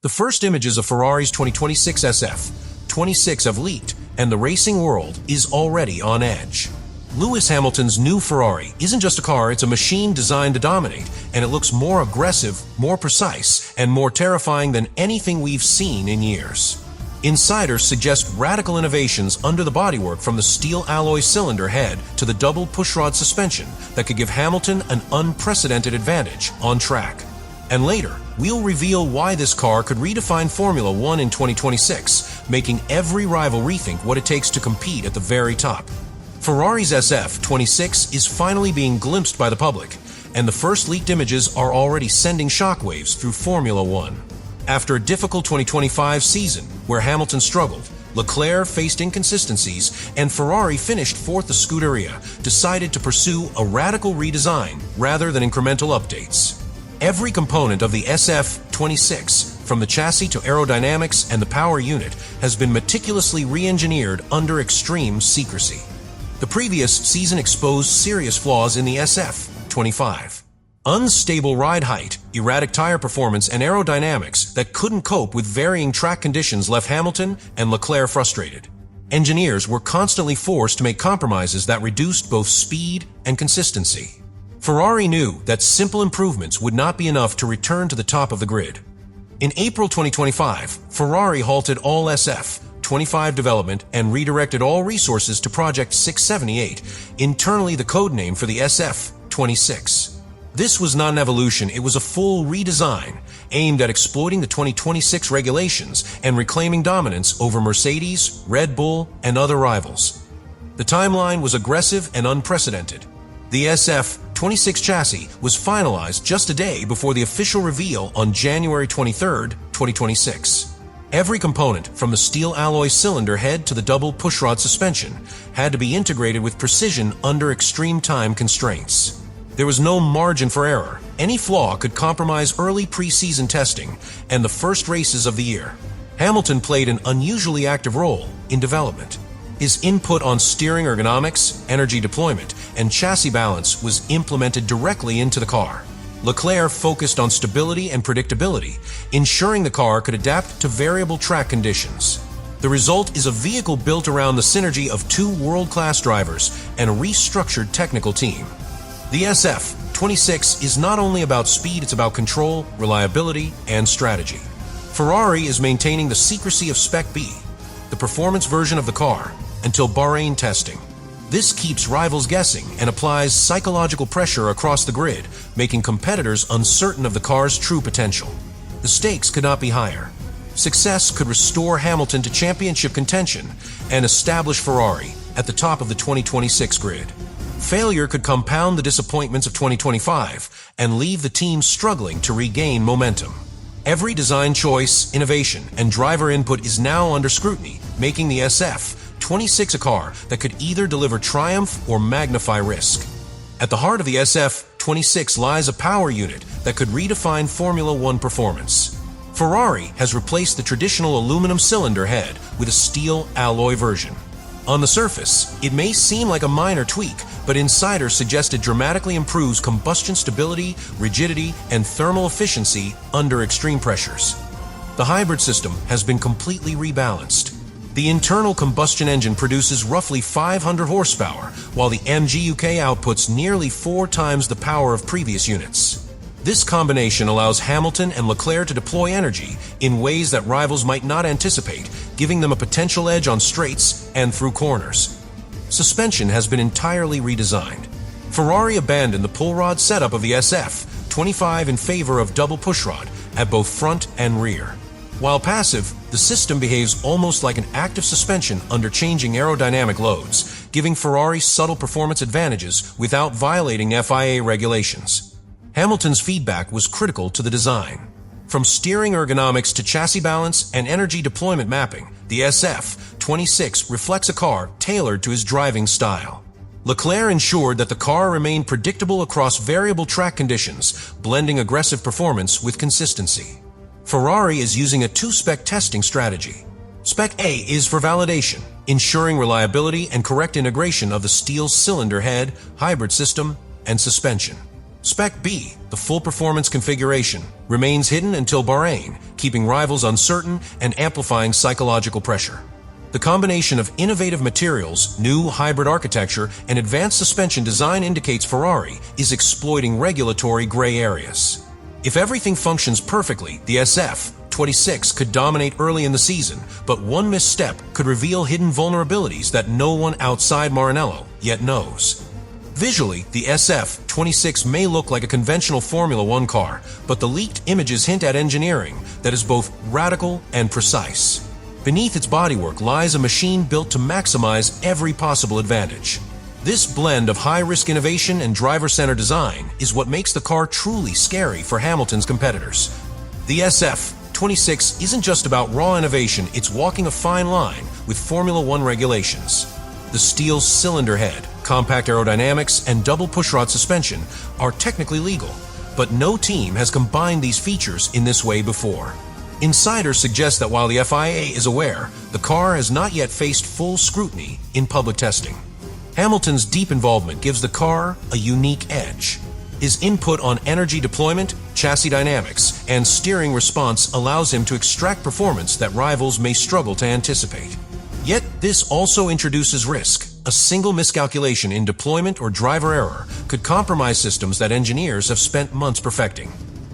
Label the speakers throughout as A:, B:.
A: The first images of Ferrari's 2026 SF26 have leaked, and the racing world is already on edge. Lewis Hamilton's new Ferrari isn't just a car, it's a machine designed to dominate, and it looks more aggressive, more precise, and more terrifying than anything we've seen in years. Insiders suggest radical innovations under the bodywork, from the steel alloy cylinder head to the double pushrod suspension that could give Hamilton an unprecedented advantage on track. And later, we'll reveal why this car could redefine Formula One in 2026, making every rival rethink what it takes to compete at the very top. Ferrari's SF26 is finally being glimpsed by the public, and the first leaked images are already sending shockwaves through Formula One. After a difficult 2025 season where Hamilton struggled, Leclerc faced inconsistencies, and Ferrari finished fourth, the Scuderia decided to pursue a radical redesign rather than incremental updates. Every component of the SF26, from the chassis to aerodynamics and the power unit, has been meticulously re-engineered under extreme secrecy. The previous season exposed serious flaws in the SF25. Unstable ride height, erratic tire performance, and aerodynamics that couldn't cope with varying track conditions left Hamilton and Leclerc frustrated. Engineers were constantly forced to make compromises that reduced both speed and consistency. Ferrari knew that simple improvements would not be enough to return to the top of the grid. In April 2025, Ferrari halted all SF25 development and redirected all resources to Project 678, internally the codename for the SF26. This was not an evolution, it was a full redesign aimed at exploiting the 2026 regulations and reclaiming dominance over Mercedes, Red Bull, and other rivals. The timeline was aggressive and unprecedented. The SF26 chassis was finalized just a day before the official reveal on January 23, 2026. Every component, from the steel alloy cylinder head to the double pushrod suspension, had to be integrated with precision under extreme time constraints. There was no margin for error. Any flaw could compromise early pre-season testing and the first races of the year. Hamilton played an unusually active role in development. His input on steering ergonomics, energy deployment, and chassis balance was implemented directly into the car. Leclerc focused on stability and predictability, ensuring the car could adapt to variable track conditions. The result is a vehicle built around the synergy of two world-class drivers and a restructured technical team. The SF26 is not only about speed, it's about control, reliability, and strategy. Ferrari is maintaining the secrecy of Spec B, the performance version of the car, until Bahrain testing. This keeps rivals guessing and applies psychological pressure across the grid, making competitors uncertain of the car's true potential. The stakes could not be higher. Success could restore Hamilton to championship contention and establish Ferrari at the top of the 2026 grid. Failure could compound the disappointments of 2025 and leave the team struggling to regain momentum. Every design choice, innovation, and driver input is now under scrutiny, making the SF26 a car that could either deliver triumph or magnify risk. At the heart of the SF26 lies a power unit that could redefine Formula One performance. Ferrari has replaced the traditional aluminum cylinder head with a steel alloy version. On the surface, it may seem like a minor tweak, but insiders suggest it dramatically improves combustion stability, rigidity, and thermal efficiency under extreme pressures. The hybrid system has been completely rebalanced. The internal combustion engine produces roughly 500 horsepower, while the MGUK outputs nearly 4 times the power of previous units. This combination allows Hamilton and Leclerc to deploy energy in ways that rivals might not anticipate, giving them a potential edge on straights and through corners. Suspension has been entirely redesigned. Ferrari abandoned the pull rod setup of the SF25 in favor of double pushrod at both front and rear. While passive, the system behaves almost like an active suspension under changing aerodynamic loads, giving Ferrari subtle performance advantages without violating FIA regulations. Hamilton's feedback was critical to the design. From steering ergonomics to chassis balance and energy deployment mapping, the SF26 reflects a car tailored to his driving style. Leclerc ensured that the car remained predictable across variable track conditions, blending aggressive performance with consistency. Ferrari is using a two-spec testing strategy. Spec A is for validation, ensuring reliability and correct integration of the steel cylinder head, hybrid system, and suspension. Spec B, the full performance configuration, remains hidden until Bahrain, keeping rivals uncertain and amplifying psychological pressure. The combination of innovative materials, new hybrid architecture, and advanced suspension design indicates Ferrari is exploiting regulatory gray areas. If everything functions perfectly, the SF26 could dominate early in the season, but one misstep could reveal hidden vulnerabilities that no one outside Maranello yet knows. Visually, the SF26 may look like a conventional Formula One car, but the leaked images hint at engineering that is both radical and precise. Beneath its bodywork lies a machine built to maximize every possible advantage. This blend of high-risk innovation and driver-centered design is what makes the car truly scary for Hamilton's competitors. The SF26 isn't just about raw innovation, it's walking a fine line with Formula One regulations. The steel cylinder head, compact aerodynamics, and double pushrod suspension are technically legal, but no team has combined these features in this way before. Insiders suggest that while the FIA is aware, the car has not yet faced full scrutiny in public testing. Hamilton's deep involvement gives the car a unique edge. His input on energy deployment, chassis dynamics, and steering response allows him to extract performance that rivals may struggle to anticipate. Yet, this also introduces risk. A single miscalculation in deployment or driver error could compromise systems that engineers have spent months perfecting.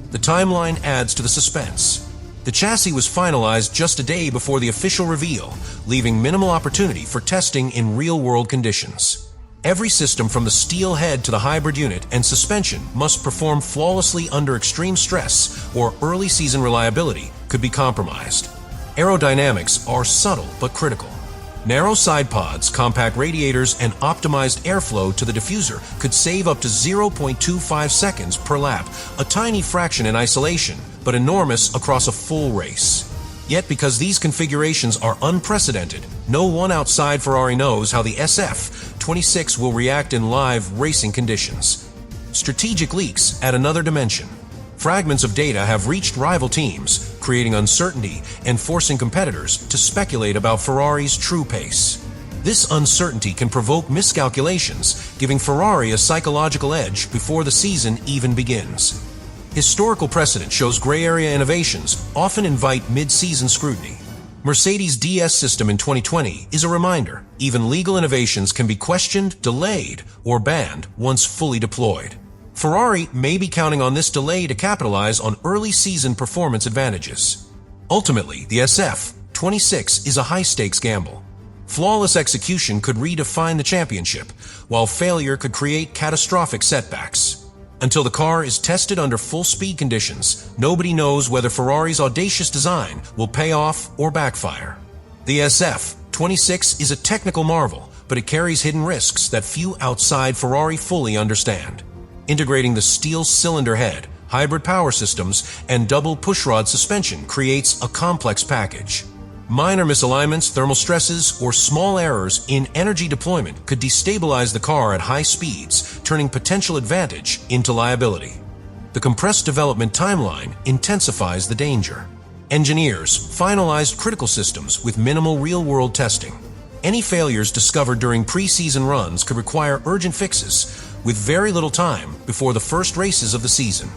A: The timeline adds to the suspense. The chassis was finalized just a day before the official reveal, leaving minimal opportunity for testing in real-world conditions. Every system from the steel head to the hybrid unit and suspension must perform flawlessly under extreme stress, or early season reliability could be compromised. Aerodynamics are subtle but critical. Narrow side pods, compact radiators, and optimized airflow to the diffuser could save up to 0.25 seconds per lap, a tiny fraction in isolation, but enormous across a full race. Yet because these configurations are unprecedented, no one outside Ferrari knows how the SF26 will react in live racing conditions. Strategic leaks add another dimension. Fragments of data have reached rival teams, creating uncertainty and forcing competitors to speculate about Ferrari's true pace. This uncertainty can provoke miscalculations, giving Ferrari a psychological edge before the season even begins. Historical precedent shows gray area innovations often invite mid-season scrutiny. Mercedes' DS system in 2020 is a reminder. Even legal innovations can be questioned, delayed, or banned once fully deployed. Ferrari may be counting on this delay to capitalize on early season performance advantages. Ultimately, the SF26 is a high-stakes gamble. Flawless execution could redefine the championship, while failure could create catastrophic setbacks. Until the car is tested under full-speed conditions, nobody knows whether Ferrari's audacious design will pay off or backfire. The SF26 is a technical marvel, but it carries hidden risks that few outside Ferrari fully understand. Integrating the steel cylinder head, hybrid power systems, and double pushrod suspension creates a complex package. Minor misalignments, thermal stresses, or small errors in energy deployment could destabilize the car at high speeds, turning potential advantage into liability. The compressed development timeline intensifies the danger. Engineers finalized critical systems with minimal real-world testing. Any failures discovered during pre-season runs could require urgent fixes, with very little time before the first races of the season.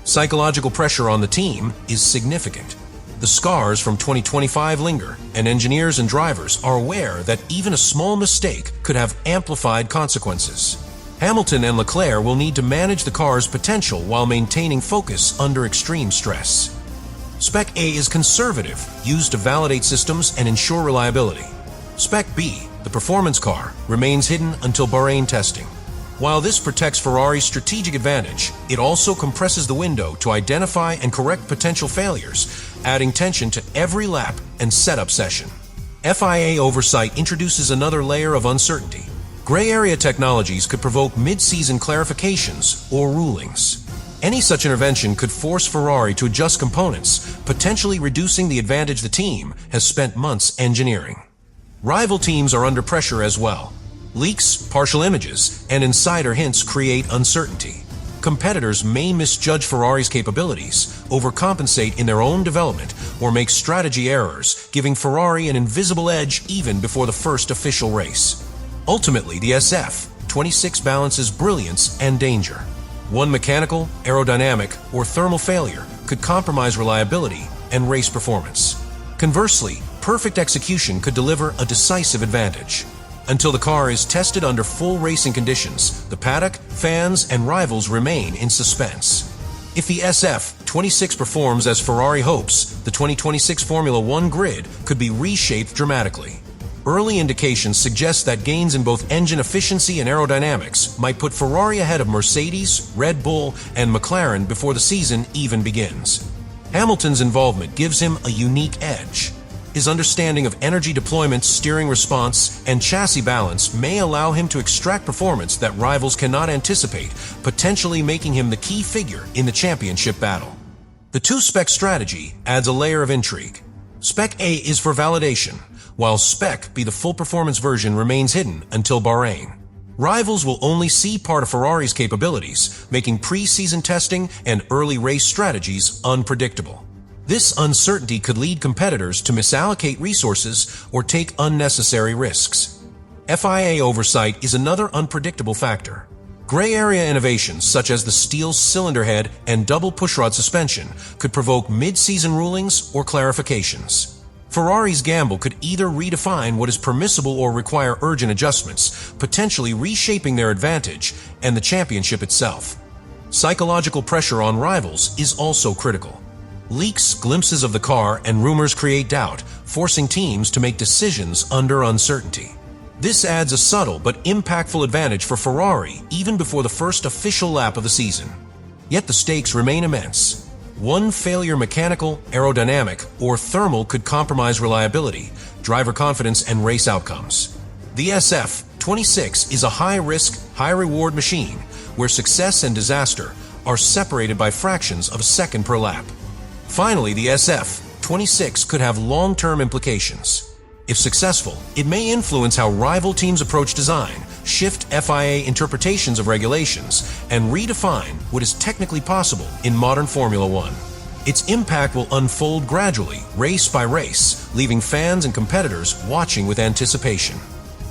A: Psychological pressure on the team is significant. The scars from 2025 linger, and engineers and drivers are aware that even a small mistake could have amplified consequences. Hamilton and Leclerc will need to manage the car's potential while maintaining focus under extreme stress. Spec A is conservative, used to validate systems and ensure reliability. Spec B, the performance car, remains hidden until Bahrain testing. While this protects Ferrari's strategic advantage, it also compresses the window to identify and correct potential failures, adding tension to every lap and setup session. FIA oversight introduces another layer of uncertainty. Gray area technologies could provoke mid-season clarifications or rulings. Any such intervention could force Ferrari to adjust components, potentially reducing the advantage the team has spent months engineering. Rival teams are under pressure as well. Leaks, partial images, and insider hints create uncertainty. Competitors may misjudge Ferrari's capabilities, overcompensate in their own development, or make strategy errors, giving Ferrari an invisible edge even before the first official race. Ultimately, the SF26 balances brilliance and danger. One mechanical, aerodynamic, or thermal failure could compromise reliability and race performance. Conversely, perfect execution could deliver a decisive advantage. Until the car is tested under full racing conditions, the paddock, fans, and rivals remain in suspense. If the SF26 performs as Ferrari hopes, the 2026 Formula One grid could be reshaped dramatically. Early indications suggest that gains in both engine efficiency and aerodynamics might put Ferrari ahead of Mercedes, Red Bull, and McLaren before the season even begins. Hamilton's involvement gives him a unique edge. His understanding of energy deployment, steering response, and chassis balance may allow him to extract performance that rivals cannot anticipate, potentially making him the key figure in the championship battle. The two-spec strategy adds a layer of intrigue. Spec A is for validation, while Spec B, the full performance version, remains hidden until Bahrain. Rivals will only see part of Ferrari's capabilities, making pre-season testing and early race strategies unpredictable. This uncertainty could lead competitors to misallocate resources or take unnecessary risks. FIA oversight is another unpredictable factor. Gray area innovations such as the steel cylinder head and double pushrod suspension could provoke mid-season rulings or clarifications. Ferrari's gamble could either redefine what is permissible or require urgent adjustments, potentially reshaping their advantage and the championship itself. Psychological pressure on rivals is also critical. Leaks, glimpses of the car, and rumors create doubt, forcing teams to make decisions under uncertainty. This adds a subtle but impactful advantage for Ferrari even before the first official lap of the season. Yet the stakes remain immense. One failure, mechanical, aerodynamic, or thermal, could compromise reliability, driver confidence, and race outcomes. The SF26 is a high-risk, high-reward machine where success and disaster are separated by fractions of a second per lap. Finally, the SF26 could have long-term implications. If successful, it may influence how rival teams approach design, shift FIA interpretations of regulations, and redefine what is technically possible in modern Formula One. Its impact will unfold gradually, race by race, leaving fans and competitors watching with anticipation.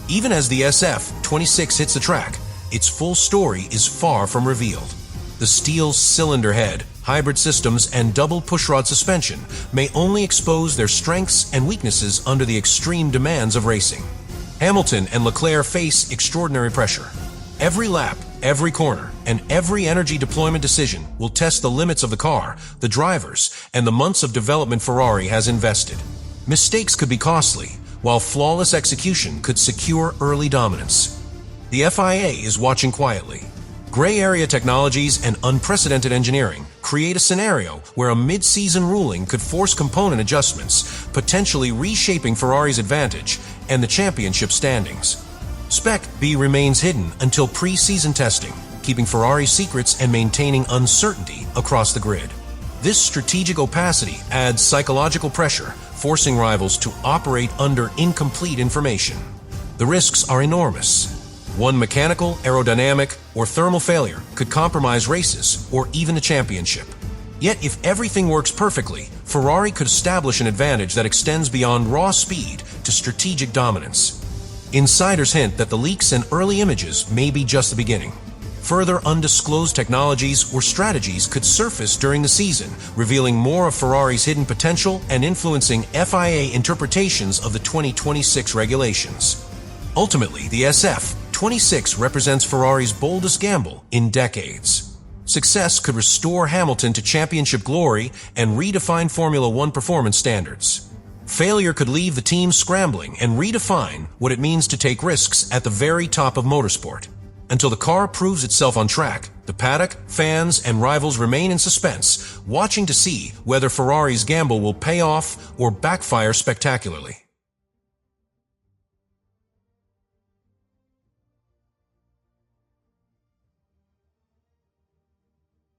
A: Even as the SF26 hits the track, its full story is far from revealed. The steel cylinder head, hybrid systems, and double pushrod suspension may only expose their strengths and weaknesses under the extreme demands of racing. Hamilton and Leclerc face extraordinary pressure. Every lap, every corner, and every energy deployment decision will test the limits of the car, the drivers, and the months of development Ferrari has invested. Mistakes could be costly, while flawless execution could secure early dominance. The FIA is watching quietly. Gray area technologies and unprecedented engineering create a scenario where a mid-season ruling could force component adjustments, potentially reshaping Ferrari's advantage and the championship standings. Spec B remains hidden until pre-season testing, keeping Ferrari's secrets and maintaining uncertainty across the grid. This strategic opacity adds psychological pressure, forcing rivals to operate under incomplete information. The risks are enormous. One mechanical, aerodynamic, or thermal failure could compromise races or even the championship. Yet if everything works perfectly, Ferrari could establish an advantage that extends beyond raw speed to strategic dominance. Insiders hint that the leaks and early images may be just the beginning. Further undisclosed technologies or strategies could surface during the season, revealing more of Ferrari's hidden potential and influencing FIA interpretations of the 2026 regulations. Ultimately, the SF26 represents Ferrari's boldest gamble in decades. Success could restore Hamilton to championship glory and redefine Formula One performance standards. Failure could leave the team scrambling and redefine what it means to take risks at the very top of motorsport. Until the car proves itself on track, the paddock, fans, and rivals remain in suspense, watching to see whether Ferrari's gamble will pay off or backfire spectacularly.